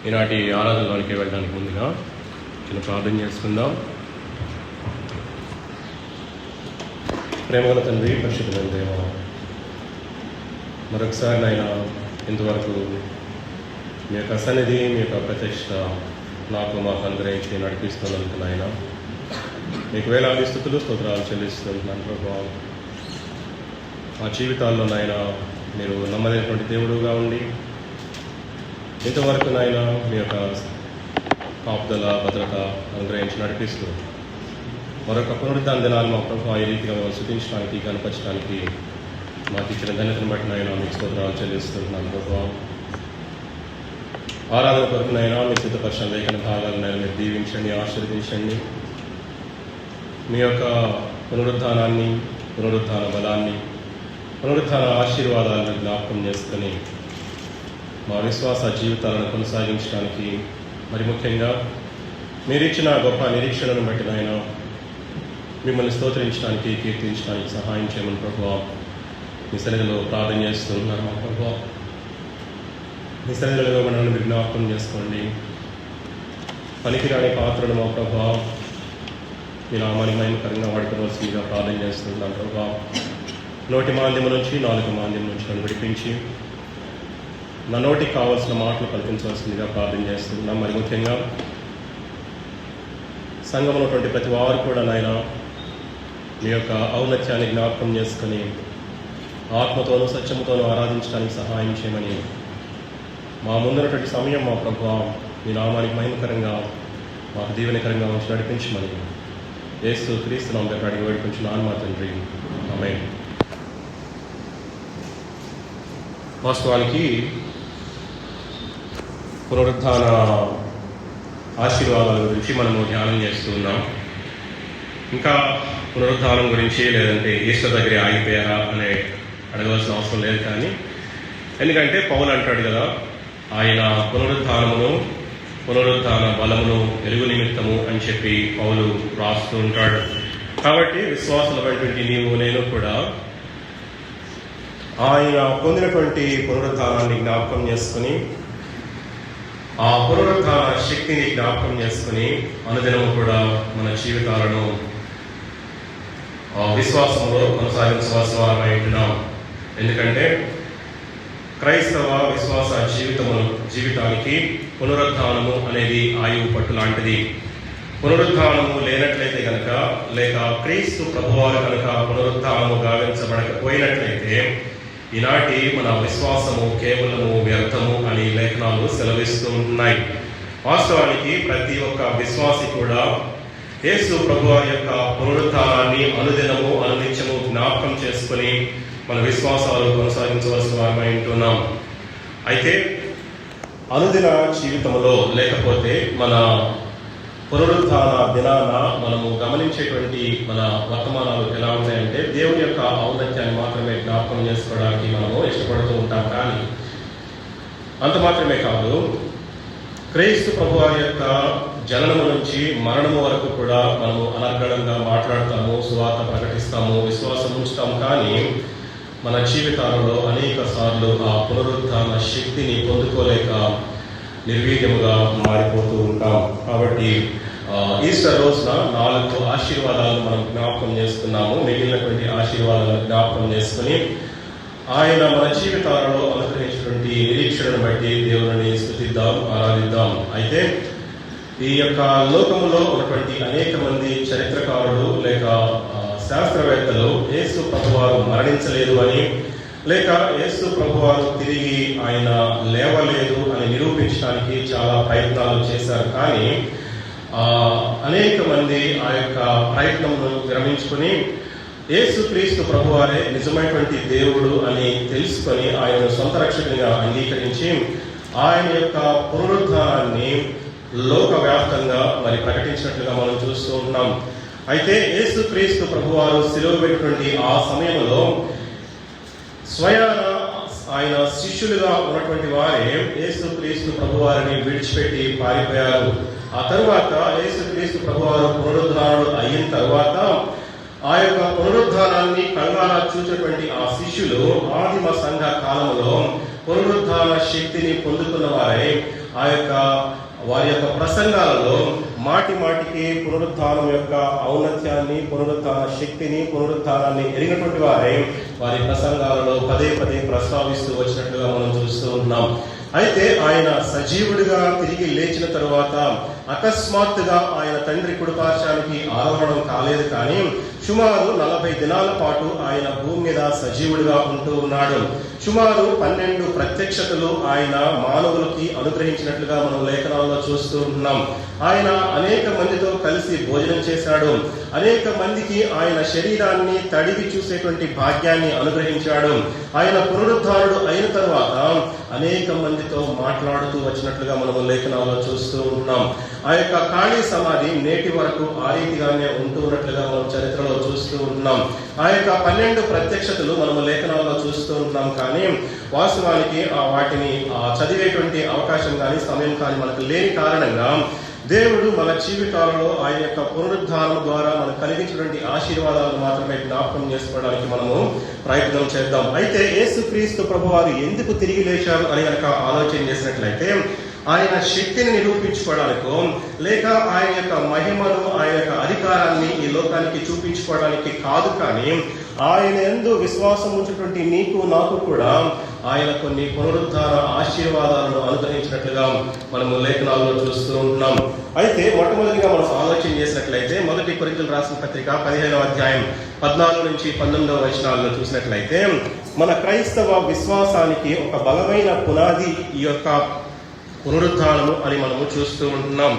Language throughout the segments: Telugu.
ఈనాటి ఆరాధనలోనికి వెళ్ళడానికి ముందుగా చిన్న ప్రార్థన చేసుకుందాం. ప్రేమగల తండ్రి, పరిశుద్ధమైన దేవా, మరొకసారి నాయన ఇంతవరకు మీ యొక్క సన్నిధి, మీ యొక్క ప్రత్యక్ష మాకు అనుగ్రహించి నడిపిస్తున్నందుకు నాయన మీకు వేలాది స్తుతులు స్తోత్రాలు చెల్లిస్తున్నాను ప్రభా. మా జీవితాల్లో నాయన మీరు నమ్మదైనటువంటి దేవుడుగా ఉండి ఇంతవరకు నాయన మీ యొక్క కాపుదల భద్రత అనుగ్రహించి నడిపిస్తూ మరొక పునరుద్ధాన దినాలు మా ప్రభావ ఈ రీతిగా శుద్ధించడానికి కనపరచడానికి మాకు ఇచ్చిన ధన్యతను బట్టి నాయన మీకు స్తోత్రాలు చెల్లిస్తున్నాను ప్రభావ. ఆరాధన కొరకు నాయన మీ సిద్ధపరిచిన లేఖన భాగాలను మీరు దీవించండి, ఆశీర్వదించండి. మీ యొక్క పునరుద్ధానాన్ని, పునరుద్ధాన బలాన్ని, పునరుద్ధాన ఆశీర్వాదాలను జ్ఞాపకం చేసుకొని మా విశ్వాస జీవితాలను కొనసాగించడానికి, మరి ముఖ్యంగా మీరిచ్చిన గొప్ప నిరీక్షణను బట్టి నాయన మిమ్మల్ని స్తోత్రించడానికి, కీర్తించడానికి సహాయం చేయమని ప్రభువా మీ సన్నిధిలో ప్రార్థన చేస్తున్నాను. మా ప్రభువా మీ సన్నిధిలో మనల్ని మీరు జ్ఞాపకం చేసుకోండి. పనికిరాని పాత్రను మా ప్రభువా మీ నామానికి మహిమకరంగా వాడుకోవాల్సిందిగా ప్రార్థన చేస్తున్నాను ప్రభువా. నోటి మాంద్యము నుంచి, నాలుగు మాంద్యం నుంచి నన్ను విడిపించి నా నోటికి కావాల్సిన మాటలు కల్పించవలసిందిగా ప్రార్థన చేస్తున్నాం. మరి ముఖ్యంగా సంఘంలో ఉన్నటువంటి ప్రతి వారు కూడా నాయన మీ యొక్క ఔన్నత్యాన్ని జ్ఞాపకం చేసుకుని ఆత్మతోనూ సత్యముతోనూ ఆరాధించడానికి సహాయం చేయమని, మా ముందున్నటువంటి సమయం మా ప్రభువా మీ నామానికి మహిమకరంగా మాకు దీవెనకరంగా ఉంచి నడిపించమని యేసు క్రీస్తు నామములో అడిగి వేడుకుంటున్నాను మా తండ్రి, ఆమేన్. వాస్తవానికి పునరుద్ధాన ఆశీర్వాదాల గురించి మనము ధ్యానం చేస్తూ ఉన్నాం. ఇంకా పునరుద్ధానం గురించి లేదంటే ఈశ్వర్ దగ్గరే ఆగిపోయారా అనే అడగవలసిన అవసరం లేదు. కానీ ఎందుకంటే పౌలు అంటాడు కదా, ఆయన పునరుద్ధానమును, పునరుద్ధాన బలమును ఎరుగు నిమిత్తము అని చెప్పి పౌలు రాస్తూ ఉంటాడు. కాబట్టి విశ్వాసులమైనటువంటి నీవు నేను కూడా ఆయన పొందినటువంటి పునరుద్ధానాన్ని జ్ఞాపకం చేసుకుని, ఆ పునరుద్ధాన శక్తిని జ్ఞాపకం చేసుకుని అనుదినము కూడా మన జీవితాలను విశ్వాసంలో కొనసాగించవలసిన వారమై ఉంటున్నాం. ఎందుకంటే క్రైస్తవ విశ్వాస జీవితానికి పునరుద్ధానము అనేది ఆయువు పట్టు లాంటిది. పునరుద్ధానము లేనట్లయితే కనుక, లేక క్రీస్తు ప్రభువారు కనుక పునరుద్ధానము గావించబడకపోయినట్లయితే ఈనాటి మన విశ్వాసము కేవలము వ్యర్థము అని లేఖనాలు సెలవిస్తూ ఉన్నాయి. వాస్తవానికి ప్రతి ఒక్క విశ్వాసి కూడా యేసు ప్రభువారి యొక్క పునరుద్ధానాన్ని అనుదినము అనునిత్యము జ్ఞాపకం చేసుకుని మన విశ్వాసాలు కొనసాగించవలసిన వారమై ఉంటున్నాం. అయితే అనుదిన జీవితంలో లేకపోతే మన పునరుద్ధాన దినాన మనము గమనించేటువంటి మన వర్తమానాలు ఎలా ఉన్నాయంటే దేవుని యొక్క ఔన్నత్యాన్ని మాత్రమే జ్ఞాపకం చేసుకోవడానికి మనము ఇష్టపడుతూ ఉంటాం. కానీ అంత మాత్రమే కాదు, క్రీస్తు ప్రభువారి యొక్క జననము నుంచి మరణము వరకు కూడా మనము అనర్గళంగా మాట్లాడతాము, సువార్త ప్రకటిస్తాము, విశ్వాసం ఉంచుతాము. కానీ మన జీవితాలలో అనేక సార్లు ఆ పునరుద్ధాన శక్తిని పొందుకోలేక నిర్వీర్యముగా మారిపోతూ ఉంటాం. కాబట్టి ఈస్టర్ రోజున 4 ఆశీర్వాదాలను మనం జ్ఞాపకం చేసుకున్నాము. మిగిలినటువంటి ఆశీర్వాదాలను జ్ఞాపకం చేసుకుని ఆయన మన జీవితాలలో అనుగ్రహించినటువంటి నిరీక్షణను బట్టి దేవుని స్తుతిద్దాం, ఆరాధిద్దాం. అయితే ఈ యొక్క లోకములో ఉన్నటువంటి అనేక మంది చరిత్రకారులు లేక శాస్త్రవేత్తలు యేసు ప్రభువారు మరణించలేదు అని, లేక యేసు ప్రభువారు తిరిగి ఆయన లేవలేదు అని నిరూపించడానికి చాలా ప్రయత్నాలు చేశారు. కానీ అనేక మంది ఆ యొక్క ప్రయత్నమును విరమించుకుని యేసుక్రీస్తు ప్రభువారే నిజమైనటువంటి దేవుడు అని తెలుసుకొని ఆయన సొంత రక్షకునిగా అంగీకరించి ఆయన యొక్క పునరుద్ధానాన్ని లోకవ్యాప్తంగా మరి ప్రకటించినట్లుగా మనం చూస్తూ ఉన్నాం. అయితే యేసుక్రీస్తు ప్రభువారు శిలువ పెట్టినటువంటి ఆ సమయంలో స్వయాన ఆయన శిష్యులుగా ఉన్నటువంటి వారే యేసుక్రీస్తు ప్రభువారిని విడిచిపెట్టి పారిపోయారు. ఆ తరువాత యేసుక్రీస్తు ప్రభువారు పునరుద్ధానుడు అయిన తర్వాత ఆ యొక్క పునరుద్ధానాన్ని కళ్ళారా చూసినటువంటి ఆ శిష్యులు ఆదిమ సంఘ కాలంలో పునరుద్ధాన శక్తిని పొందుతున్న వారై వారి యొక్క ప్రసంగాలలో మాటి మాటికి పునరుద్ధానం యొక్క ఔన్నత్యాన్ని, పునరుద్ధాన శక్తిని, పునరుద్ధానాన్ని ఎరిగినటువంటి వారే వారి ప్రసంగాలలో పదే పదే ప్రస్తావిస్తూ వచ్చినట్లుగా మనం చూస్తూ ఉన్నాం. అయితే ఆయన సజీవుడిగా తిరిగి లేచిన తరువాత అకస్మాత్తుగా ఆయన తండ్రి కుడిపార్శ్వానికి ఆరోహణం కాలేదు, కానీ సుమారు 40 దినాల పాటు ఆయన భూమి మీద సజీవుడిగా ఉంటూ ఉన్నాడు. సుమారు 12 ప్రత్యక్షతలు ఆయన మానవులకి అనుగ్రహించినట్లుగా మనం లేఖనాల్లో చూస్తూ ఉన్నాం. ఆయన అనేక మందితో కలిసి భోజనం చేశాడు. అనేక మందికి ఆయన శరీరాన్ని తడివి చూసేటువంటి భాగ్యాన్ని అనుగ్రహించాడు. ఆయన పునరుద్ధారుడు అయిన తర్వాత అనేక మందితో మాట్లాడుతూ వచ్చినట్లుగా మనము లేఖనాల్లో చూస్తూ ఉన్నాం. ఆ యొక్క ఖాళీ సమాధి నేటి వరకు ఆ రీతిగానే ఉంటూ ఉన్నట్లుగా మనం చరిత్రలో చూస్తూ ఉన్నాం. ఆ యొక్క 12 ప్రత్యక్షతలు మనము లేఖనాల్లో చూస్తూ ఉన్నాం, కానీ వాస్తవానికి వాటిని చదివేటువంటి అవకాశం కానీ సమయం కానీ మనకు లేని కారణంగా దేవుడు మన జీవితాలలో ఆయన యొక్క పునరుద్ధానం ద్వారా మనకు కలిగించినటువంటి ఆశీర్వాదాలను మాత్రమే జ్ఞాపకం చేసుకోవడానికి మనము ప్రయత్నం చేద్దాం. అయితే యేసుక్రీస్తు ప్రభువారు ఎందుకు తిరిగి లేచారు అని కనుక ఆలోచన చేసినట్లయితే, ఆయన శక్తిని నిరూపించుకోవడానికో లేక ఆయన యొక్క మహిమను, ఆయన యొక్క అధికారాన్ని ఈ లోకానికి చూపించుకోవడానికి కాదు, కానీ ఆయన యందు విశ్వాసం ఉంచినటువంటి నీకు నాకు కూడా ఆయన కొన్ని పునరుద్ధార ఆశీర్వాదాలను అనుగ్రహించినట్లుగా మనము లేఖనాల్లో చూస్తూ ఉన్నాం. అయితే మొట్టమొదటిగా మనం ఆలోచన చేసినట్లయితే 1 కొరింథీయులకు రాసిన పత్రిక 15వ అధ్యాయం 14 నుంచి 19వ వచనాలను చూసినట్లయితే, మన క్రైస్తవ విశ్వాసానికి ఒక బలమైన పునాది ఈ యొక్క పునరుద్ధానము అని మనము చూస్తూ ఉంటున్నాం.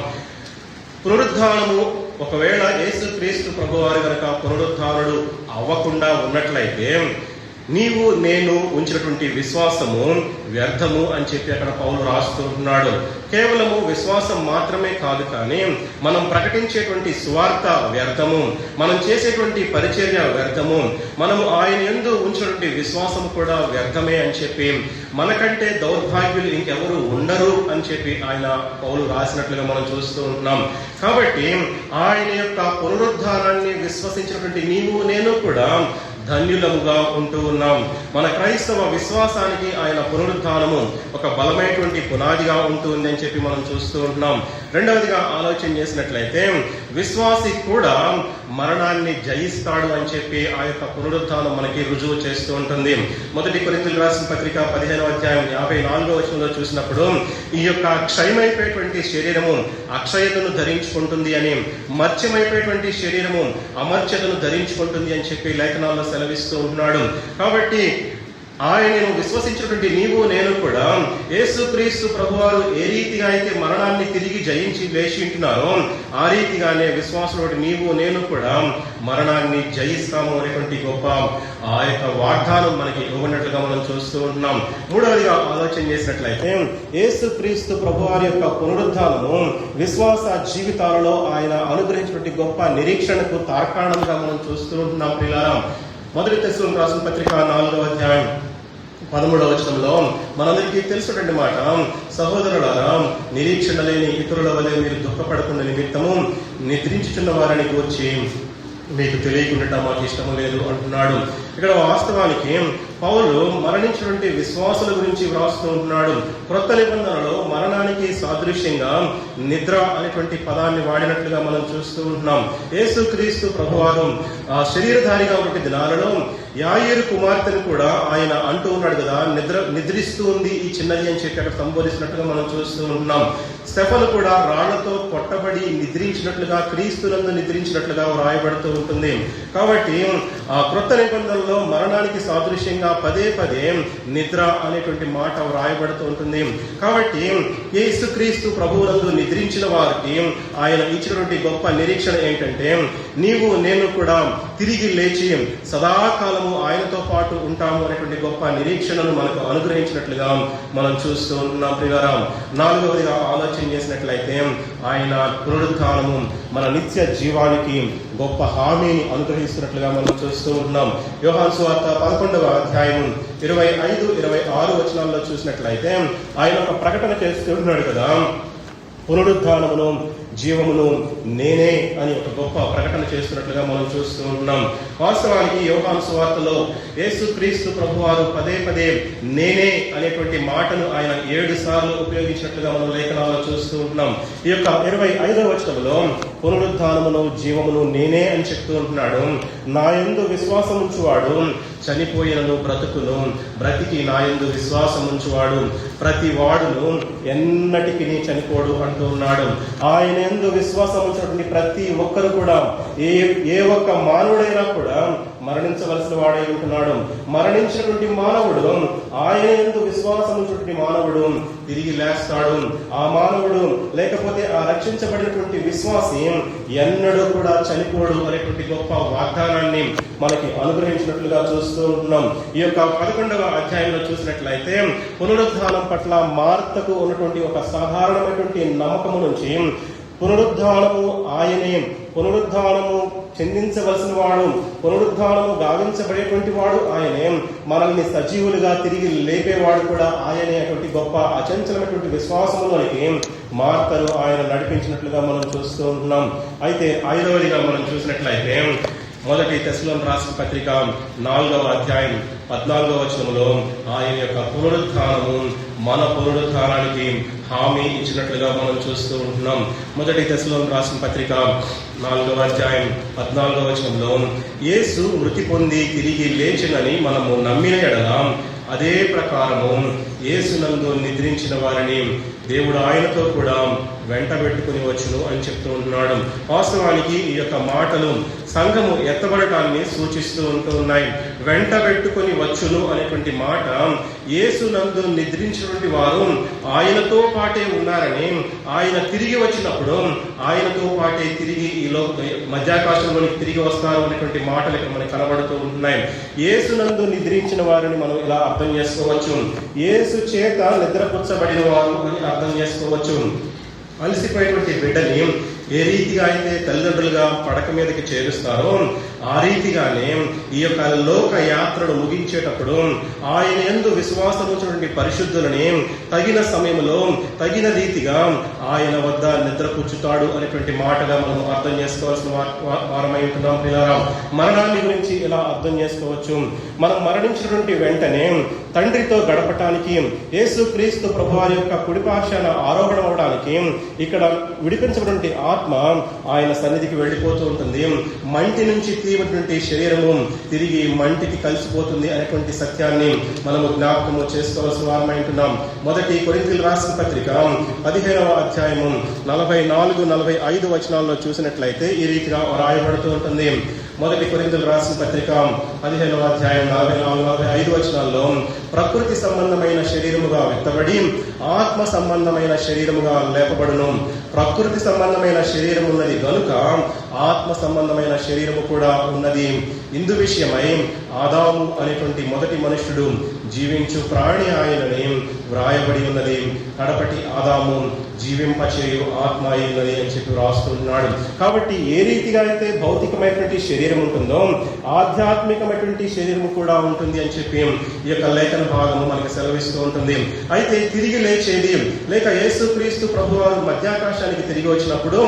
పునరుద్ధానము ఒకవేళ యేసుక్రీస్తు ప్రభువారు కనుక పునరుద్ధారుడు అవ్వకుండా ఉన్నట్లయితే నీవు నేను ఉంచినటువంటి విశ్వాసము వ్యర్థము అని చెప్పి అక్కడ పౌలు రాస్తూ ఉంటున్నాడు. కేవలము విశ్వాసం మాత్రమే కాదు, కానీ మనం ప్రకటించేటువంటి సువార్త వ్యర్థము, మనం చేసేటువంటి పరిచర్య వ్యర్థము, మనము ఆయన యందు ఉంచినటువంటి విశ్వాసం కూడా వ్యర్థమే అని చెప్పి, మనకంటే దౌర్భాగ్యులు ఇంకెవరు ఉండరు అని చెప్పి ఆయన పౌలు రాసినట్లుగా మనం చూస్తూ ఉంటున్నాం. కాబట్టి ఆయన యొక్క పునరుద్ధానాన్ని విశ్వసించినటువంటి నీవు నేను కూడా ధన్యులముగా ఉంటూ ఉన్నాం. మన క్రైస్తవ విశ్వాసానికి ఆయన పునరుద్ధానము ఒక బలమైనటువంటి పునాదిగా ఉంటుంది అని చెప్పి మనం చూస్తూ ఉంటున్నాం. రెండవదిగా ఆలోచన చేసినట్లయితే, విశ్వాసి కూడా మరణాన్ని జయిస్తాడు అని చెప్పి ఆ యొక్క పునరుద్ధానం మనకి రుజువు చేస్తూ ఉంటుంది. 1 కొరింథీయులకు రాసిన పత్రిక 15వ అధ్యాయం 54వ వచనంలో చూసినప్పుడు, ఈ యొక్క క్షయమైపోయేటువంటి శరీరము అక్షయతను ధరించుకుంటుంది అని, మర్త్యమైపోయేటువంటి శరీరము అమర్త్యతను ధరించుకుంటుంది అని చెప్పి లేఖనాల్లో సెలవిస్తూ ఉంటున్నాడు. కాబట్టి ఆయనను విశ్వసించినటువంటి నీవు నేను కూడా యేసుక్రీస్తు ప్రభువారు ఏ రీతిగా అయితే మరణాన్ని తిరిగి జయించి లేచి ఉంటున్నారో ఆ రీతిగానే విశ్వాసంలో నీవు నేను కూడా మరణాన్ని జయిస్తాము అనేటువంటి గొప్ప ఆ యొక్క వాగ్దానం మనకి ఇవ్వనట్లుగా మనం చూస్తూ ఉంటున్నాం. మూడవదిగా ఆలోచన చేసినట్లయితే, యేసుక్రీస్తు ప్రభువారి యొక్క పునరుద్ధానము విశ్వాస జీవితాలలో ఆయన అనుగ్రహించినటువంటి గొప్ప నిరీక్షణకు తార్కాణంగా మనం చూస్తూ ఉంటున్నాం. ప్రియులారా, 1 తెస్సలోనికీయులకు రాసిన పత్రిక 4వ అధ్యాయం 13వ వచనంలో మనందరికీ తెలిసినటువంటి మాట, సహోదరులారా, నిరీక్షణ లేని ఇతరుల వలె మీరు దుఃఖపడకుండా నిమిత్తము నిద్రించుచున్న వారిని గూర్చి మీకు తెలియకుండా మాకు ఇష్టం లేదు అంటున్నాడు. ఇక్కడ వాస్తవానికి పౌలు మరణించినటువంటి విశ్వాసుల గురించి వ్రాస్తూ ఉంటున్నాడు. క్రొత్త నిబంధనలో మరణానికి సాదృశ్యంగా నిద్ర అనేటువంటి పదాన్ని వాడినట్లుగా మనం చూస్తూ ఉంటున్నాం. యేసుక్రీస్తు ప్రభువారు శరీరధారిగా ఉన్న దినాలలో యాయీరు కుమార్తెను కూడా ఆయన అంటూ ఉన్నాడు కదా, నిద్రిస్తూ ఉంది ఈ చిన్నది అని చెప్పి అక్కడ సంబోధిస్తున్నట్టుగా మనం చూస్తూ ఉంటున్నాం. స్టెఫను కూడా రాళ్లతో కొట్టబడి నిద్రించినట్లుగా, క్రీస్తునందు నిద్రించినట్లుగా వ్రాయబడుతూ ఉంటుంది. కాబట్టి ఆ క్రొత్త నిబంధనలో మరణానికి సాదృశ్యంగా పదే పదే నిద్ర అనేటువంటి మాట వ్రాయబడుతూ ఉంటుంది. కాబట్టి యేసుక్రీస్తు ప్రభువునందు నిద్రించిన వారికి ఆయన ఇచ్చినటువంటి గొప్ప నిరీక్షణ ఏంటంటే, నీవు నేను కూడా తిరిగి లేచి సదాకాలము ఆయనతో పాటు ఉంటాము అనేటువంటి గొప్ప నిరీక్షణను మనకు అనుగ్రహించినట్లుగా మనం చూస్తూ ఉంటున్నాం. ప్రియులారా, నాలుగవదిగా ఆలోచన చేసినట్లయితే, ఆయన పునరుద్ధానము మన నిత్య జీవానికి గొప్ప హామీని అనుగ్రహిస్తున్నట్లుగా మనం చూస్తూ ఉంటున్నాం. యోహాను సువార్త 11వ అధ్యాయం 25, 26 వచనాల్లో చూసినట్లయితే ఆయన ఒక ప్రకటన చేస్తూ ఉన్నాడు కదా, పునరుద్ధానమును జీవమును నేనే అని ఒక గొప్ప ప్రకటన చేస్తున్నట్లుగా మనం చూస్తూ ఉంటున్నాం. వాస్తవానికి యోహాను సువార్తలో యేసుక్రీస్తు ప్రభువారు పదే పదే నేనే అనేటువంటి మాటను ఆయన 7 సార్లు ఉపయోగించినట్లుగా మనం లేఖనాల్లో చూస్తూ ఉంటున్నాం. ఈ యొక్క 25వ వచనంలో పునరుద్ధానమును జీవమును నేనే అని చెప్తూ ఉంటున్నాడు. నా యందు విశ్వాసం ఉంచువాడు చనిపోయినను బ్రతుకును, బ్రతికి నా యందు విశ్వాసం ఉంచువాడు ప్రతి వాడును ఎన్నటికి చనిపోడు అంటూ ఉన్నాడు. ఆయన యందు విశ్వాసం ఉంచినటువంటి ప్రతి ఒక్కరు కూడా ఏ ఒక్క మానవుడైనా కూడా మరణించవలసిన వాడై ఉంటున్నాడు. మరణించినటువంటి మానవుడు, ఆయన యందు విశ్వాసం ఉంచినటువంటి మానవుడు తిరిగి లేస్తాడు. ఆ మానవుడు లేకపోతే ఆ రక్షించబడినటువంటి విశ్వాసి ఎన్నడూ కూడా చనిపోడు అనేటువంటి గొప్ప వాగ్దానాన్ని మనకి అనుగ్రహించినట్లుగా చూస్తూ ఉంటున్నాం. ఈ యొక్క 11వ అధ్యాయంలో చూసినట్లయితే పునరుద్ధానం పట్ల మార్తకు ఉన్నటువంటి ఒక సాధారణమైనటువంటి నమ్మకము నుంచి పునరుద్ధానము ఆయనే, పునరుద్ధానము చెందించవలసిన వాడు, పునరుద్ధానము గావించబడేటువంటి వాడు ఆయనే, మనల్ని సజీవులుగా తిరిగి లేపేవాడు కూడా ఆయనే అటువంటి గొప్ప అచంచలమైనటువంటి విశ్వాసంలోనికి మార్తను ఆయన నడిపించినట్లుగా మనం చూస్తూ ఉంటున్నాం. అయితే 5వదిగా మనం చూసినట్లయితే మొదటి తెస్సలోనికీయులకు రాసిన పత్రిక 4వ అధ్యాయం 14వ వచనంలో ఆయన యొక్క పునరుద్ధానము మన పునరుద్ధానానికి హామీ ఇచ్చినట్లుగా మనం చూస్తూ ఉంటున్నాం. మొదటి తెస్సలోనికీయులకు రాసిన పత్రిక 4వ అధ్యాయం 14వ వచనంలో యేసు మృతి పొంది తిరిగి లేచినని మనము నమ్మిన ఎడల అదే ప్రకారము యేసునందు నిద్రించిన వారిని దేవుడు ఆయనతో కూడా వెంటబెట్టుకుని వచ్చును అని చెప్తూ ఉంటున్నాడు. వాస్తవానికి ఈ యొక్క మాటలు సంఘము ఎత్తబడటాన్ని సూచిస్తూ ఉన్నాయి. వెంటబెట్టుకుని వచ్చును అనేటువంటి మాట యేసునందు నిద్రించినటువంటి వారు ఆయనతో పాటే ఉన్నారని, ఆయన తిరిగి వచ్చినప్పుడు ఆయనతో పాటే తిరిగి ఈ మధ్యాకాశంలోనికి తిరిగి వస్తారు అనేటువంటి మాటలు ఇక్కడ మనకు కనబడుతూ ఉంటున్నాయి. యేసునందు నిద్రించిన వారిని మనం ఇలా అర్థం చేసుకోవచ్చు. యేసు చేత నిద్రపుచ్చబడిన వారు అని అర్థం చేసుకోవచ్చు. అలసిపోయినటువంటి బిడ్డని ఏ రీతిగా అయితే తల్లిదండ్రులుగా పడక మీదకి చేరుస్తారో ఆ రీతిగానే ఈ యొక్క లోక యాత్రను ముగించేటప్పుడు ఆయన యందు విశ్వాసం ఉంచినటువంటి పరిశుద్ధులని తగిన సమయంలో తగిన రీతిగా ఆయన వద్ద నిద్రపుచ్చుతాడు అనేటువంటి మాటగా మనం అర్థం చేసుకోవాల్సిన వారమై ఉంటున్నాం. పిల్లరా, మరణాన్ని గురించి ఇలా అర్థం చేసుకోవచ్చు. మనం మరణించినటువంటి వెంటనే తండ్రితో గడపటానికి యేసుక్రీస్తు ప్రభువారి యొక్క కుడిపార్శ్వాన ఆరోహణ అవడానికి ఇక్కడ విడిపించబడినటువంటి ఆత్మ ఆయన సన్నిధికి వెళ్ళిపోతూ ఉంటుంది. మంటి నుంచి తీయబడినటువంటి శరీరము తిరిగి మంటికి కలిసిపోతుంది అనేటువంటి సత్యాన్ని మనము జ్ఞాపకము చేసుకోవాల్సిన వారమై ఉంటున్నాం. మొదటి కొరింథీయులకు రాసిన పత్రిక 15వ అధ్యాయము 44-45 వచనాల్లో చూసినట్లయితే ఈ రీతిగా రాయబడుతూ ఉంటుంది. మొదటి కొరింథీయులకు రాసిన పత్రిక 15వ అధ్యాయం 44-45 వచనాల్లో ప్రకృతి సంబంధమైన శరీరముగా విత్తబడి ఆత్మ సంబంధమైన శరీరముగా లేపబడును. ప్రకృతి సంబంధమైన శరీరం ఉన్నది కనుక ఆత్మ సంబంధమైన శరీరము కూడా ఉన్నది. ఇందు విషయమై ఆదాము అనేటువంటి మొదటి మనుష్యుడు జీవించు ప్రాణి ఆయనని వ్రాయబడి ఉన్నది. కడపటి ఆదాము జీవింపచేయు ఆత్మ అయిందని అని చెప్పి రాస్తున్నాడు. కాబట్టి ఏ రీతిగా అయితే భౌతికమైనటువంటి శరీరం ఉంటుందో ఆధ్యాత్మికమైనటువంటి శరీరం కూడా ఉంటుంది అని చెప్పి ఈ యొక్క లేఖన భాగము మనకి సెలవిస్తూ ఉంటుంది. అయితే తిరిగి లేచేది లేక యేసుక్రీస్తు ప్రభువారు మధ్యాకాశానికి తిరిగి వచ్చినప్పుడు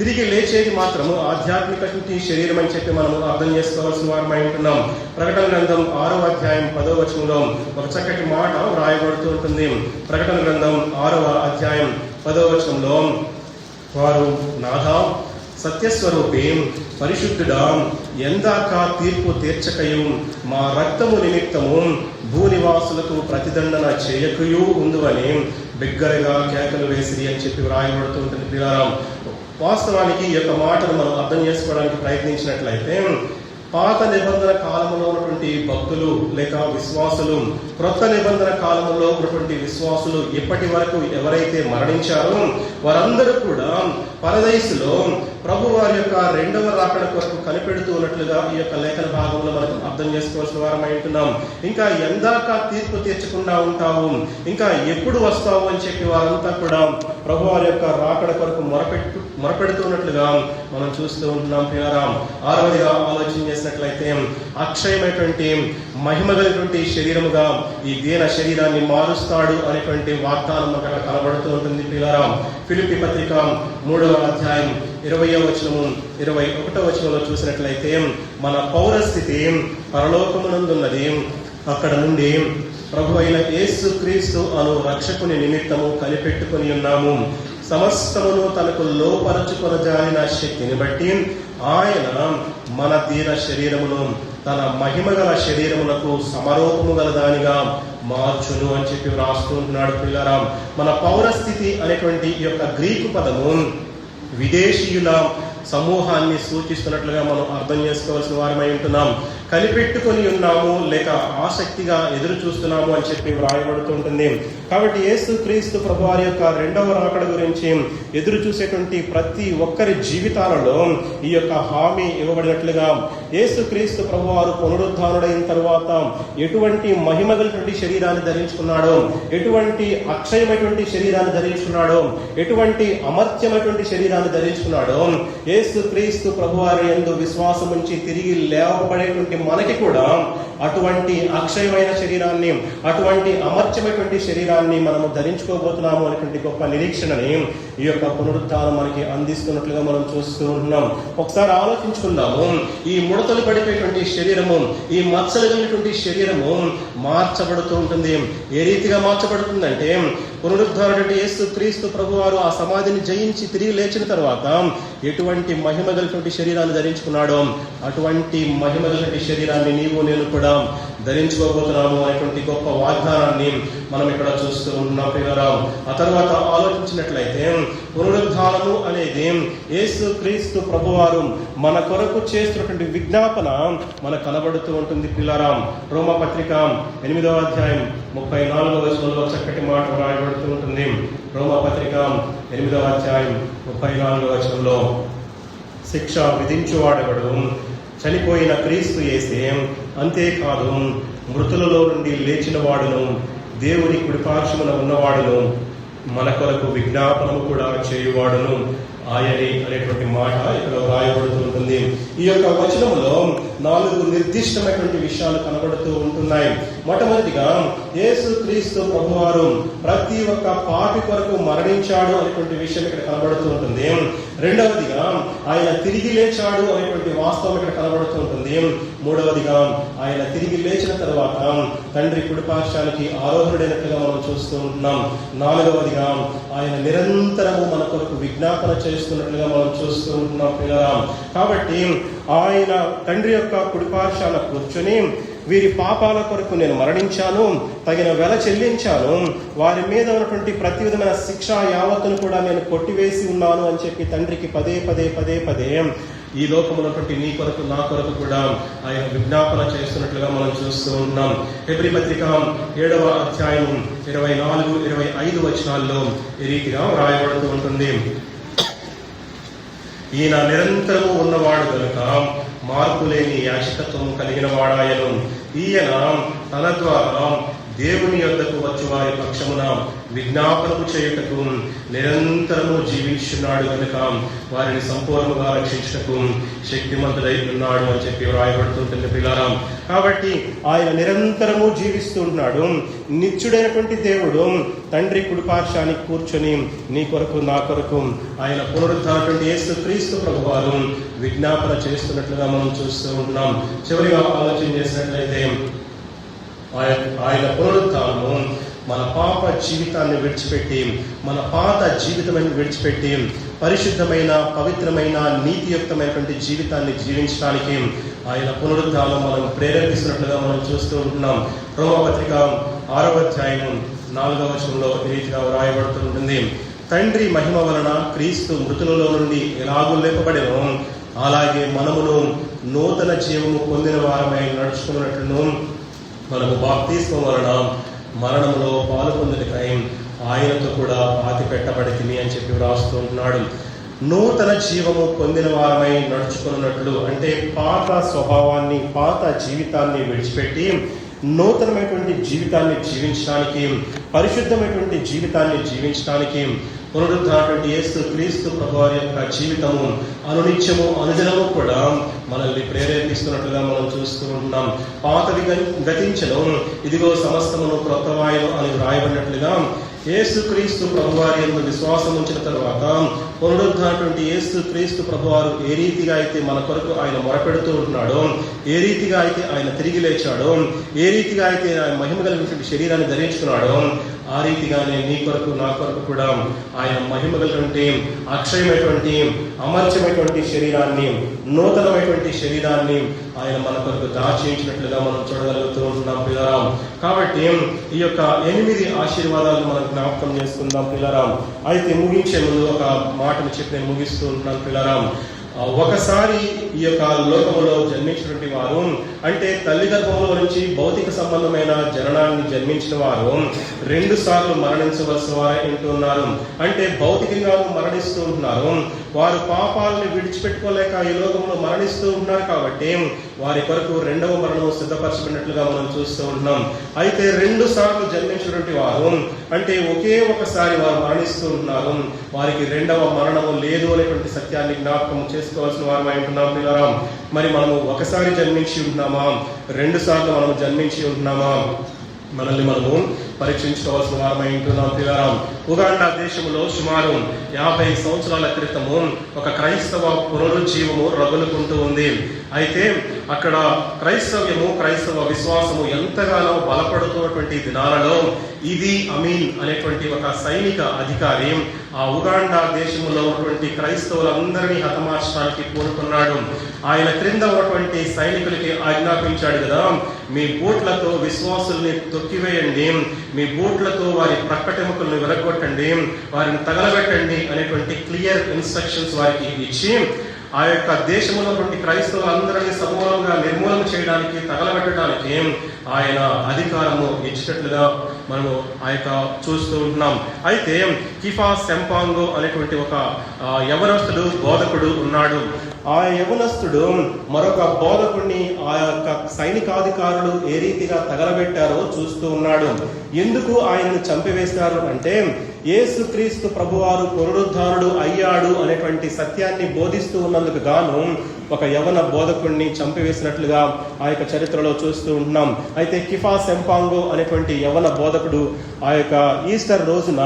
తిరిగి లేచేది మాత్రము ఆధ్యాత్మిక శరీరం అని చెప్పి మనం అర్థం చేసుకోవాల్సిన వారమై ఉంటున్నాం. ప్రకటన గ్రంథం 6వ అధ్యాయం 10వ వచనంలో ఒక చక్కటి మాట వ్రాయబడుతూ ఉంటుంది. ప్రకటన గ్రంథం 6వ అధ్యాయం 10వ వచనంలో వారు నాథా సత్యస్వరూపి పరిశుద్ధుడా ఎందాక తీర్పు తీర్చకయు మా రక్తము నిమిత్తము భూనివాసులకు ప్రతిదండన చేయకయు ఉందువని బిగ్గరగా కేకలు వేసిరి అని చెప్పి వ్రాయబడుతూ ఉంటుంది. ప్రియారాం, వాస్తవానికి ఈ యొక్క మాటను మనం అర్థం చేసుకోవడానికి ప్రయత్నించినట్లయితే పాత నిబంధన కాలంలో ఉన్నటువంటి భక్తులు లేక విశ్వాసులు, క్రొత్త నిబంధన కాలంలో ఉన్నటువంటి విశ్వాసులు ఇప్పటి వరకు ఎవరైతే మరణించారో వారందరూ కూడా పరదైసులో ప్రభు వారి యొక్క 2వ రాకడ కొరకు కనిపెడుతూ ఉన్నట్లుగా ఈ యొక్క లేఖన భాగంలో మనం అర్థం చేసుకోవాల్సిన వారమై ఉంటున్నాం. ఇంకా ఎందాక తీర్పు తీర్చకుండా ఉంటావు, ఇంకా ఎప్పుడు వస్తావు అని చెప్పి వారంతా కూడా ప్రభు వారి యొక్క రాకడ కొరకు మొరపెడుతున్నట్లుగా మనం చూస్తూ ఉంటున్నాం ప్రియారా. ఆరవదిగా ఆలోచన చేసినట్లయితే అక్షయమైనటువంటి మహిమ కలిగినటువంటి శరీరముగా ఈ దీన శరీరాన్ని మారుస్తాడు అనేటువంటి వాగ్దానం అక్కడ కనబడుతూ ఉంటుంది ప్రియారా. ఫిలిప్పీ పత్రిక 3వ అధ్యాయం 20వ వచనము 21వ వచనంలో చూసినట్లయితే మన పౌరస్థితి పరలోకమునందున్నది, అక్కడ నుండి ప్రభు అయిన యేసు క్రీస్తు అను రక్షకుని నిమిత్తము కనిపెట్టుకుని ఉన్నాము. సమస్తమును తనకు లోపరచుకొనజాలిన శక్తిని బట్టి ఆయన మన దీన శరీరమును తన మహిమ గల శరీరమునకు సమరూపము గల దానిగా మార్చును అని చెప్పి వ్రాస్తూ ఉంటున్నాడు పిల్లరా. మన పౌరస్థితి అనేటువంటి ఈ యొక్క గ్రీకు పదము విదేశీయుల సమూహాన్ని సూచిస్తున్నట్లుగా మనం అర్థం చేసుకోవాల్సిన వారమై ఉంటున్నాం. కనిపెట్టుకొని ఉన్నాము లేక ఆసక్తిగా ఎదురు చూస్తున్నాము అని చెప్పి వ్రాయబడుతూ ఉంటుంది. కాబట్టి యేసు క్రీస్తు ప్రభువారి యొక్క రెండవ రాకడ గురించి ఎదురు చూసేటువంటి ప్రతి ఒక్కరి జీవితాలలో ఈ యొక్క హామీ ఇవ్వబడినట్లుగా యేసు క్రీస్తు ప్రభువారు పునరుద్ధానుడైన తరువాత ఎటువంటి మహిమగలటువంటి శరీరాన్ని ధరించుకున్నాడో, ఎటువంటి అక్షయమైనటువంటి శరీరాన్ని ధరించుకున్నాడో, ఎటువంటి అమర్త్యమైనటువంటి శరీరాన్ని ధరించుకున్నాడో, యేసు క్రీస్తు ప్రభువారి యందు విశ్వాసం ఉంచి తిరిగి లేవబడేటువంటి మనకి కూడా అటువంటి అక్షయమైన శరీరాన్ని, అటువంటి అమర్త్యమైనటువంటి శరీరాన్ని మనము ధరించుకోబోతున్నాము అనేటువంటి గొప్ప నిరీక్షణని ఈ యొక్క పునరుద్ధానం మనకి అందిస్తున్నట్లుగా మనం చూస్తూ ఉంటున్నాం. ఒకసారి ఆలోచించుకుందాము. ఈ ముడతలు పడిపోయేటువంటి శరీరము, ఈ మచ్చలు కలిగినటువంటి శరీరము మార్చబడుతూ ఉంటుంది. ఏ రీతిగా మార్చబడుతుందంటే, పునరుద్ధానుడైన యేసు క్రీస్తు ప్రభువారు ఆ సమాధిని జయించి తిరిగి లేచిన తర్వాత ఎటువంటి మహిమ కలిగినటువంటి శరీరాన్ని ధరించుకున్నాడో అటువంటి మహిమ కలిగినటువంటి శరీరాన్ని నీవు నేను కూడా ధరించుకోబోతున్నాము అనేటువంటి గొప్ప వాగ్దానాన్ని మనం ఇక్కడ చూస్తూ ఉంటున్నాం ప్రియులారా. ఆ తర్వాత ఆలోచించినట్లయితే పునరుద్ధానము అనేది యేసు క్రీస్తు ప్రభువారు మన కొరకు చేస్తున్నటువంటి విజ్ఞాపన మనకు కనబడుతూ ఉంటుంది ప్రియులారా. రోమా పత్రిక 8వ అధ్యాయం 34వ వచనంలో చక్కటి మాట రాయబడుతూ ఉంటుంది. రోమా పత్రిక 8వ అధ్యాయం 34వ వచనంలో, శిక్ష విధించువాడెవడు? చనిపోయిన క్రీస్తు యేసే, అంతేకాదు మృతులలో నుండి లేచిన వాడును, దేవుని కుడిపార్శ్వమున ఉన్నవాడును, మన కొరకు విజ్ఞాపనము కూడా చేయువాడును ఆయనే అనేటువంటి మాట ఇక్కడ రాయబడుతూ ఉంటుంది. ఈ యొక్క వచనంలో 4 నిర్దిష్టమైనటువంటి విషయాలు కనబడుతూ ఉంటున్నాయి. మొట్టమొదటిగా యేసు క్రీస్తు ప్రభువారు ప్రతి ఒక్క పాపి కొరకు మరణించాడు అనేటువంటి విషయం ఇక్కడ కనబడుతూ ఉంటుంది. రెండవదిగా ఆయన తిరిగి లేచాడు అనేటువంటి వాస్తవం ఇక్కడ కనబడుతూ ఉంటుంది. మూడవదిగా ఆయన తిరిగి లేచిన తర్వాత తండ్రి కుడిపార్శ్వానికి ఆరోహణుడైనట్లుగా మనం చూస్తూ ఉంటున్నాం. నాలుగవదిగా ఆయన నిరంతరము మన కొరకు విజ్ఞాపన చేస్తున్నట్లుగా మనం చూస్తూ ఉంటున్నాం పిల్లరా. కాబట్టి ఆయన తండ్రి యొక్క కుడిపార్శ్వాన కూర్చొని, వీరి పాపాల కొరకు నేను మరణించాను, తగిన వెల చెల్లించాను, వారి మీద ఉన్నటువంటి ప్రతి విధమైన శిక్ష యావత్తును కూడా నేను కొట్టివేసి ఉన్నాను అని చెప్పి తండ్రికి పదే పదే పదే పదే ఈ లోకమున్నటువంటి నీ కొరకు నా కొరకు కూడా ఆయన విజ్ఞాపన చేస్తున్నట్లుగా మనం చూస్తూ ఉన్నాం. హెబ్రీ పత్రిక 7వ అధ్యాయం 24, 25 వచనాల్లో ఈ రీతిగా రాయబడుతూ ఉంటుంది. ఈయన నిరంతరము ఉన్నవాడు కనుక మార్పు లేని యాజకత్వం కలిగిన వాడాయను. ఈయన తన ద్వారా దేవుని యొద్దకు వచ్చి వారి పక్షమున విజ్ఞాపనము చేయుటకు నిరంతరము జీవించున్నాడు కనుక వారిని సంపూర్ణంగా రక్షించుటకు శక్తిమంతుడై ఉన్నాడు అని చెప్పి వ్రాయబడుతుంటుంది పిల్లారా. కాబట్టి ఆయన నిరంతరము జీవిస్తున్నాడు. నిత్యుడైనటువంటి దేవుడు తండ్రి కుడిపార్శ్వానికి కూర్చొని నీ కొరకు నా కొరకు ఆయన పునరుద్ధానటువంటి యేసు క్రీస్తు ప్రభువారు విజ్ఞాపన చేస్తున్నట్లుగా మనం చూస్తూ ఉంటున్నాం. చివరిగా ఆలోచన చేసినట్లయితే ఆయన పునరుద్ధానము మన పాప జీవితాన్ని విడిచిపెట్టి, మన పాత జీవితాన్ని విడిచిపెట్టి పరిశుద్ధమైన, పవిత్రమైన, నీతియుక్తమైనటువంటి జీవితాన్ని జీవించడానికి ఆయన పునరుద్ధానం మనం ప్రేరేపిస్తున్నట్లుగా మనం చూస్తూ ఉంటున్నాం. రోమపత్రిక 6వ అధ్యాయం 4వ వచనంలో ఈ రీతిగా వ్రాయబడుతుంటుంది. తండ్రి మహిమ వలన క్రీస్తు మృతులలో నుండి ఎలాగూ లేపబడెనో అలాగే మనమును నూతన జీవము పొందిన వారమై నడుచుకున్నట్లును మనము బాప్తిస్మం వలన మరణంలో పాలు పొందుటకై ఆయనతో కూడా పాతి పెట్టబడితిమి అని చెప్పి వ్రాస్తూ ఉంటున్నాడు. నూతన జీవము పొందిన వారమై నడుచుకున్నట్లు అంటే పాత స్వభావాన్ని, పాత జీవితాన్ని విడిచిపెట్టి నూతనమైనటువంటి జీవితాన్ని జీవించడానికి, పరిశుద్ధమైనటువంటి జీవితాన్ని జీవించడానికి పునరుద్ధరణటువంటి యేసు క్రీస్తు ప్రభువారి యొక్క జీవితము అనునిత్యము అనుదినము కూడా మనల్ని ప్రేరేపిస్తున్నట్లుగా మనం చూస్తూ ఉంటున్నాం. పాతవి గతించను, ఇదిగో సమస్తమును క్రొత్తవాయును అని వ్రాయబడినట్లుగా యేసు క్రీస్తు ప్రభువారి యందు విశ్వాసం ఉంచిన తర్వాత పునరుద్ధరణటువంటి యేసు క్రీస్తు ప్రభువారు ఏ రీతిగా అయితే మన కొరకు ఆయన మొరపెడుతూ ఉంటున్నాడో, ఏ రీతిగా అయితే ఆయన తిరిగి లేచాడో, ఏ రీతిగా అయితే ఆయన మహిమ కలిగినటువంటి శరీరాన్ని ధరించుకున్నాడో, ఆ రీతిగానే నీ కొరకు నా కొరకు కూడా ఆయన మహిమ కలిగినటువంటి అక్షయమైనటువంటి అమర్చమైనటువంటి శరీరాన్ని, నూతనమైనటువంటి శరీరాన్ని ఆయన మన కొరకు దాచేయించినట్లుగా మనం చూడగలుగుతూ ఉంటున్నాం పిల్లరాం. కాబట్టి ఈ యొక్క 8 ఆశీర్వాదాలు మనం జ్ఞాపకం చేసుకుందాం పిల్లరాం. అయితే ముగించే ముందు ఒక మాటను చెప్పి నేను ముగిస్తూ ఉంటున్నాను పిల్లరాం. ఒకసారి ఈ యొక్క లోకములో జన్మించినటువంటి వారు, అంటే తల్లి గర్భంలో నుంచి భౌతిక సంబంధమైన జననాన్ని జన్మించిన వారు 2 సార్లు మరణించవలసిన వారు అంటున్నారు. అంటే భౌతికంగా మరణిస్తూ ఉంటున్నారు. వారు పాపాలను విడిచిపెట్టుకోలేక ఈ లోకంలో మరణిస్తూ ఉన్నారు కాబట్టి వారి కొరకు 2వ మరణం సిద్ధపరచబడినట్లుగా మనం చూస్తూ ఉంటున్నాం. అయితే 2 సార్లు జన్మించినటువంటి వారు, అంటే ఒకే ఒకసారి వారు మరణిస్తూ ఉంటున్నారు. వారికి 2వ మరణము లేదు అనేటువంటి సత్యాన్ని జ్ఞాపకం చేసుకోవాల్సిన వారు అంటున్నాం పిల్లరాం. మరి మనము ఒకసారి జన్మించి ఉంటున్నామా, 2 సార్లు మనము జన్మించి ఉంటున్నామా? మనల్ని మనము పరీక్షించుకోవాల్సిన వారమై ఉంటున్నాం పిల్లరాం. ఉగాండా దేశంలో సుమారు 50 సంవత్సరాల క్రితము ఒక క్రైస్తవ పునరుజ్జీవము రగులుకుంటూ ఉంది. అయితే అక్కడ క్రైస్తవ విశ్వాసము ఎంతగానో బలపడుతున్నటువంటి దినాలలో ఇది అమీన్ అనేటువంటి ఒక సైనిక అధికారి ఆ ఉగాండా దేశంలో ఉన్నటువంటి క్రైస్తవులందరినీ హతమార్చడానికి పూనుకున్నాడు. ఆయన క్రింద ఉన్నటువంటి సైనికులకి ఆజ్ఞాపించాడు కదా, మీ బూట్లతో విశ్వాసుల్ని తొక్కివేయండి, మీ బూట్లతో వారి ప్రక్కటెముకలను విరగొట్టండి, వారిని తగలబెట్టండి అనేటువంటి క్లియర్ ఇన్స్ట్రక్షన్స్ వారికి ఇచ్చి ఆ యొక్క దేశంలో ఉన్నటువంటి క్రైస్తవులందరినీ సమూలంగా నిర్మూలన చేయడానికి, తగలబెట్టడానికి ఆయన అధికారము ఇచ్చినట్లుగా మనము ఆ యొక్క చూస్తూ ఉంటున్నాం. అయితే కిఫా సెంపాంగో అనేటువంటి ఒక యవనస్తుడు బోధకుడు ఉన్నాడు. ఆ యవనస్తుడు మరొక బోధకుడిని ఆ యొక్క సైనికాధికారులు ఏ రీతిగా తగలబెట్టారో చూస్తూ ఉన్నాడు. ఎందుకు ఆయనను చంపివేశారు అంటే, యేసుక్రీస్తు ప్రభువారు పునరుద్ధారుడు అయ్యాడు అనేటువంటి సత్యాన్ని బోధిస్తూ ఉన్నందుకు గాను ఒక యవన బోధకుడిని చంపివేసినట్లుగా ఆ యొక్క చరిత్రలో చూస్తూ ఉంటున్నాం. అయితే కిఫా సెంపాంగో అనేటువంటి యవన బోధకుడు ఆ యొక్క ఈస్టర్ రోజున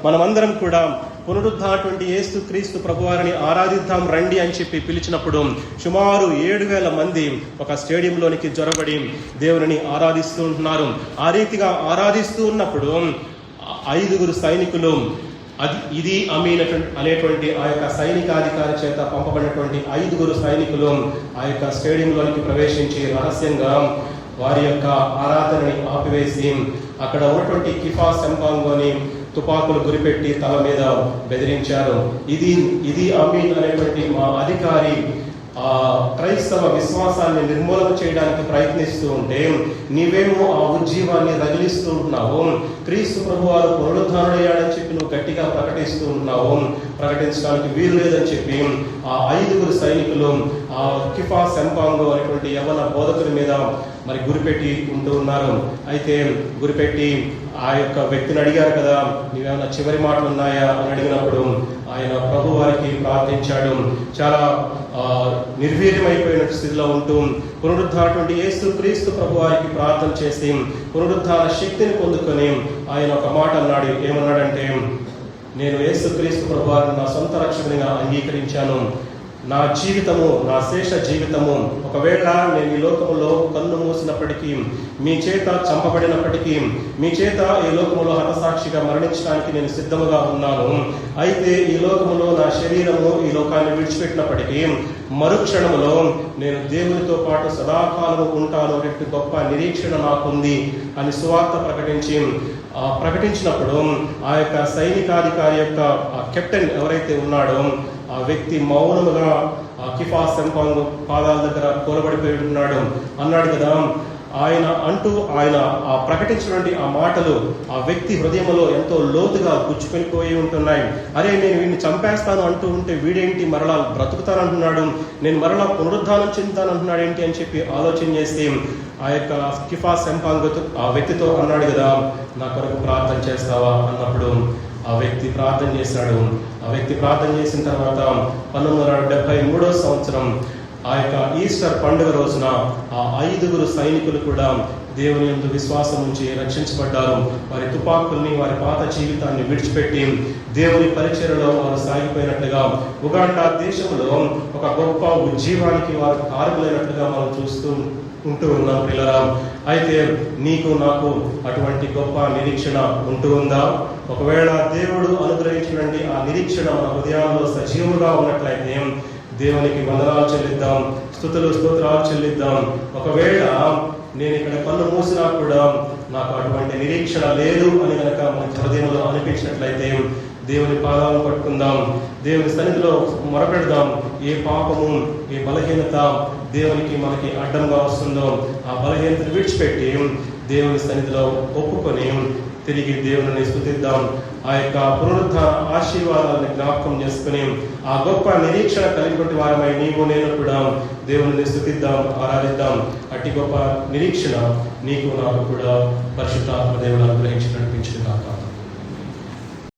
మనమందరం కూడా పునరుద్ధరణటువంటి యేసు క్రీస్తు ప్రభువారిని ఆరాధిద్దాం రండి అని చెప్పి పిలిచినప్పుడు సుమారు 7,000 మంది ఒక స్టేడియంలోనికి జొరబడి దేవుని ఆరాధిస్తూ ఉంటున్నారు. ఆ రీతిగా ఆరాధిస్తూ ఉన్నప్పుడు 5 సైనికులు, ఇది అమీన్ అనేటువంటి ఆ యొక్క సైనికాధికారి చేత పంపబడినటువంటి 5 సైనికులు ఆ యొక్క స్టేడియంలోనికి ప్రవేశించి రహస్యంగా వారి యొక్క ఆరాధనని ఆపివేసి అక్కడ ఉన్నటువంటి కిఫా సెంపాంగోని తుపాకులు గురిపెట్టి తల మీద బెదిరించారు. ఇది అమీన్ అనేటువంటి మా అధికారి ఆ క్రైస్తవ విశ్వాసాన్ని నిర్మూలన చేయడానికి ప్రయత్నిస్తూ ఉంటే నీవేమో ఆ ఉజ్జీవాన్ని రగిలిస్తూ ఉంటున్నావు. క్రీస్తు ప్రభువారు పునరుద్ధరణయ్యాడని చెప్పి నువ్వు గట్టిగా ప్రకటిస్తూ ఉంటున్నావు. ప్రకటించడానికి వీలు లేదని చెప్పి ఆ 5 సైనికులు ఆ కిఫా సెంపాంగో అనేటువంటి యవన బోధకుడి మీద మరి గురిపెట్టి ఉంటూ ఉన్నారు. అయితే గురిపెట్టి ఆ యొక్క వ్యక్తిని అడిగారు కదా, నీవేమైనా చివరి మాటలు ఉన్నాయా అని అడిగినప్పుడు ఆయన ప్రభు వారికి ప్రార్థించాడు. చాలా నిర్వీర్యమైపోయిన స్థితిలో ఉంటూ పునరుద్ధరణటువంటి యేసు క్రీస్తు ప్రభు వారికి ప్రార్థన చేసి పునరుద్ధరణ శక్తిని పొందుకొని ఆయన ఒక మాట అన్నాడు. ఏమన్నాడంటే, నేను యేసు క్రీస్తు ప్రభు వారిని నా సొంత రక్షకునిగా అంగీకరించాను. నా జీవితము, నా శేష జీవితము, ఒకవేళ నేను ఈ లోకములో కన్ను మూసినప్పటికీ, మీ చేత చంపబడినప్పటికీ, మీ చేత ఈ లోకములో హతసాక్షిగా మరణించడానికి నేను సిద్ధముగా ఉన్నాను. అయితే ఈ లోకములో నా శరీరము ఈ లోకాన్ని విడిచిపెట్టినప్పటికీ మరుక్షణములో నేను దేవునితో పాటు సదాకాలము ఉంటాను అనేటువంటి గొప్ప నిరీక్షణ నాకుంది అని సువార్త ప్రకటించినప్పుడు ఆ యొక్క సైనికాధికారి యొక్క కెప్టెన్ ఎవరైతే ఉన్నాడో ఆ వ్యక్తి మౌనముగా ఆ కిఫా సెంపాంగు పాదాల దగ్గర కూలబడిపోయి ఉన్నాడు. అన్నాడు కదా, ఆయన ఆ ప్రకటించినటువంటి ఆ మాటలు ఆ వ్యక్తి హృదయంలో ఎంతో లోతుగా గుచ్చుకొనిపోయి ఉంటున్నాయి. అరే, నేను వీడిని చంపేస్తాను అంటూ ఉంటే వీడేంటి మరలా బ్రతుకుతానంటున్నాడు, నేను మరలా పునరుద్ధానం చెందుతానంటున్నాడు ఏంటి అని చెప్పి ఆలోచన చేస్తే ఆ యొక్క కిఫా సెంపాంగతో ఆ వ్యక్తితో అన్నాడు కదా, నా కొరకు ప్రార్థన చేస్తావా అన్నప్పుడు ఆ వ్యక్తి ప్రార్థన చేశాడు. ఆ వ్యక్తి ప్రార్థన చేసిన తర్వాత 1973 సంవత్సరం ఆ యొక్క ఈస్టర్ పండుగ రోజున ఆ 5 సైనికులు కూడా దేవుని యందు విశ్వాసం నుంచి రక్షించబడ్డారు. వారి తుపాకుల్ని, వారి పాత జీవితాన్ని విడిచిపెట్టి దేవుని పరిచర్యలో వారు సాగిపోయినట్లుగా ఉగాండా దేశంలో ఒక గొప్ప ఉజ్జీవానికి వారు కారకులైనట్లుగా మనం చూస్తూ ఉన్నాం పిల్లరా. అయితే నీకు నాకు అటువంటి గొప్ప నిరీక్షణ ఉంటూ ఉందా? ఒకవేళ దేవుడు అనుగ్రహించినండి ఆ నిరీక్షణ మన హృదయాల్లో సజీవుగా ఉన్నట్లయితే దేవునికి వందనాలు చెల్లిద్దాం, స్తోత్రాలు చెల్లిద్దాం. ఒకవేళ నేను ఇక్కడ కన్ను మూసినా కూడా నాకు అటువంటి నిరీక్షణ లేదు అని కనుక మన హృదయంలో అనిపించినట్లయితే దేవుని పాదాలను పట్టుకుందాం, దేవుని సన్నిధిలో మొరపెడదాం. ఏ పాపము, ఏ బలహీనత దేవునికి మనకి అడ్డంగా వస్తుందో ఆ బలహీనతను విడిచిపెట్టి దేవుని సన్నిధిలో ఒప్పుకొని తిరిగి దేవుని స్తుతిద్దాం. ఆ యొక్క పునరుద్ధాన ఆశీర్వాదాలను జ్ఞాపకం చేసుకుని ఆ గొప్ప నిరీక్షణ కలిగినటువంటి వారమై నీవు నేను కూడా దేవుని స్తుతిద్దాం, ఆరాధిద్దాం. అట్టి గొప్ప నిరీక్షణ నీకు నాకు కూడా పరిశుద్ధాత్మ దేవుడు అనుగ్రహించి నడిపించును గాక.